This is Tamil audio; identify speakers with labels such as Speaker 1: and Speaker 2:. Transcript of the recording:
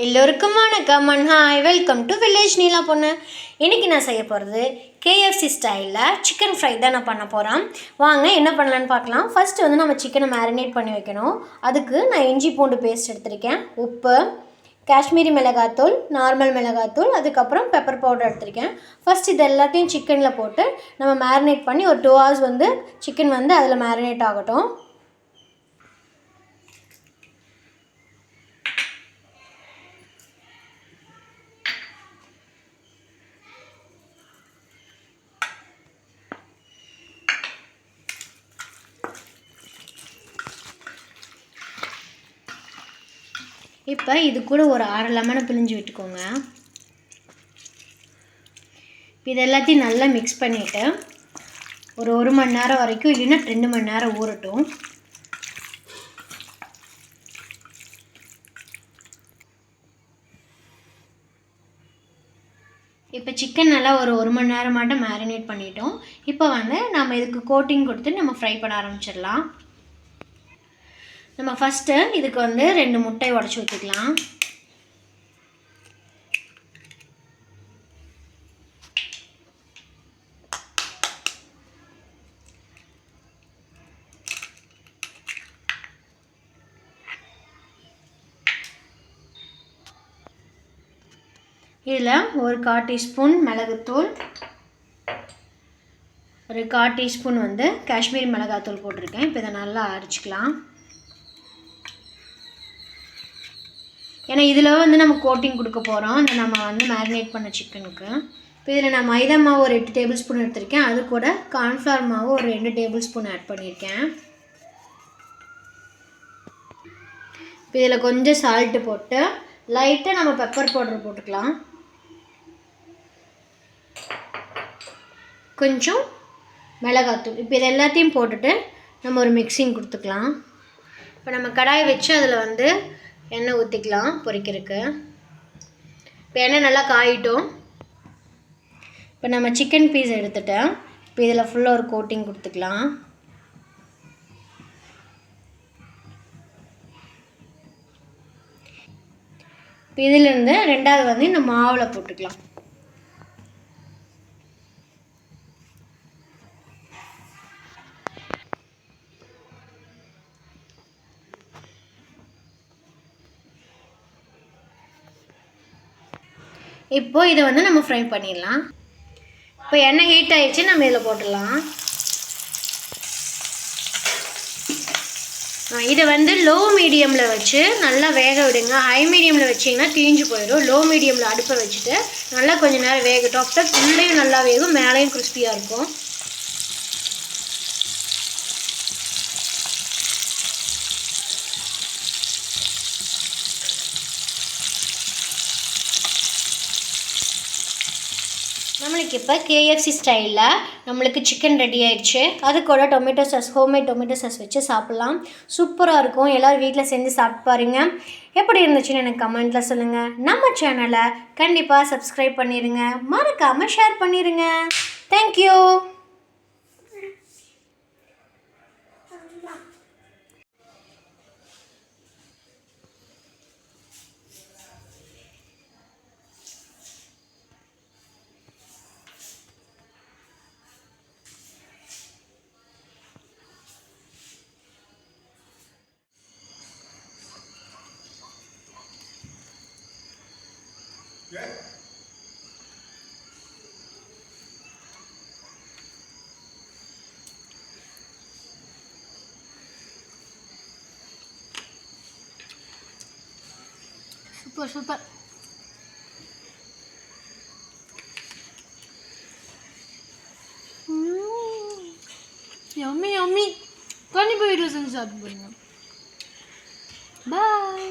Speaker 1: எல்லோருக்கும் வணக்கம் and hi, welcome to village Neela பொண்ணு. இன்றைக்கி நான் செய்ய போகிறது கேஎஃப்சி ஸ்டைலில் சிக்கன் ஃப்ரை தான் நான் பண்ண போகிறேன். வாங்க என்ன பண்ணலான்னு பார்க்கலாம். ஃபஸ்ட்டு வந்து நம்ம சிக்கனை மேரினேட் பண்ணி வைக்கணும். அதுக்கு நான் இஞ்சி பூண்டு பேஸ்ட் எடுத்திருக்கேன், உப்பு, காஷ்மீரி மிளகாத்தூள், நார்மல் மிளகாத்தூள், அதுக்கப்புறம் பெப்பர் பவுடர் எடுத்திருக்கேன். ஃபஸ்ட் இது எல்லாத்தையும் சிக்கனில் போட்டு நம்ம மேரினேட் பண்ணி ஒரு 2 hours வந்து சிக்கன் வந்து அதில் மேரினேட் ஆகட்டும். இப்போ இது கூட ஒரு 1/2 லெமனை பிழிஞ்சு விட்டுக்கோங்க. இது எல்லாத்தையும் நல்லா மிக்ஸ் பண்ணிவிட்டு ஒரு 1 மணி நேரம் வரைக்கும், இல்லைன்னா 2 மணி நேரம் ஊறட்டும். இப்போ சிக்கன் நல்லா ஒரு 1 மணி நேரம் மட்டும் மேரினேட் பண்ணிட்டோம். இப்போ வந்து நம்ம இதுக்கு கோட்டிங் கொடுத்து நம்ம ஃப்ரை பண்ண ஆரம்பிச்சிடலாம். நம்ம ஃபஸ்ட்டு இதுக்கு வந்து 2 முட்டை உடச்சி ஊற்றிக்கலாம். இதில் ஒரு 1/4 டீஸ்பூன் மிளகுத்தூள், ஒரு 1/4 டீஸ்பூன் வந்து காஷ்மீரி மிளகாத்தூள் போட்டிருக்கேன். இப்போ இதை நல்லா அரைச்சிக்கலாம். ஏன்னா இதில் வந்து நம்ம கோட்டிங் கொடுக்க போகிறோம், இந்த நம்ம வந்து மேரினேட் பண்ண சிக்கனுக்கு. இப்போ இதில் நான் மைதா மாவு ஒரு 8 டேபிள் ஸ்பூன் எடுத்திருக்கேன். அது கூட கார்ன்ஃப்ளவர் மாவு ஒரு 2 டேபிள் ஸ்பூன் ஆட் பண்ணியிருக்கேன். இப்போ இதில் கொஞ்சம் சால்ட்டு போட்டு லைட்டாக நம்ம பெப்பர் பவுடர் போட்டுக்கலாம். கொஞ்சம் மிளகாத்தூள். இப்போ இது எல்லாத்தையும் போட்டுட்டு நம்ம ஒரு மிக்சிங் கொடுத்துக்கலாம். இப்போ நம்ம கடாய் வச்சு அதில் வந்து எண்ணெய் ஊற்றிக்கலாம் பொரிக்கிறதுக்கு. இப்போ எண்ணெய் நல்லா காயிட்டோம். இப்போ நம்ம சிக்கன் பீஸ் எடுத்துட்டேன். இப்போ இதில் ஃபுல்லாக ஒரு கோட்டிங் கொடுத்துக்கலாம். இப்போ இதிலேருந்து 2வது வந்து இந்த மாவில் போட்டுக்கலாம். இப்போ இதை வந்து நம்ம ஃப்ரை பண்ணிடலாம். இப்போ எண்ணெய் ஹீட் ஆகிடுச்சு, நம்ம இதில் போட்டுடலாம். இதை வந்து லோ மீடியமில் வச்சு நல்லா வேக விடுங்க. ஹை மீடியமில் வச்சிங்கன்னா தீஞ்சு போயிடும். லோ மீடியமில் அடுப்பை வச்சுட்டு நல்லா கொஞ்சம் நேரம் வேகட்டும். அப்போ உள்ளேயும் நல்லா வேகும், மேலேயும் கிறிஸ்பியாக இருக்கும். நம்மளுக்கு இப்போ கேஎஃப்சி ஸ்டைலில் நம்மளுக்கு சிக்கன் ரெடி ஆயிடுச்சு. அது கூட tomato sauce, homemade tomato sauce வச்சு சாப்பிட்லாம். சூப்பராக இருக்கும். எல்லோரும் வீட்டில் செஞ்சு சாப்பிட்டு பாருங்கள். எப்படி இருந்துச்சுன்னு எனக்கு கமெண்ட்டில் சொல்லுங்கள். நம்ம சேனலை கண்டிப்பாக சப்ஸ்கிரைப் பண்ணிடுங்க, மறக்காமல் ஷேர் பண்ணிடுங்க. Thank you. Super super. Yummy yummy. கண்டிப்பாக வீட்டில் செஞ்சு சாப்பிட்டு போடுங்க. பாய்.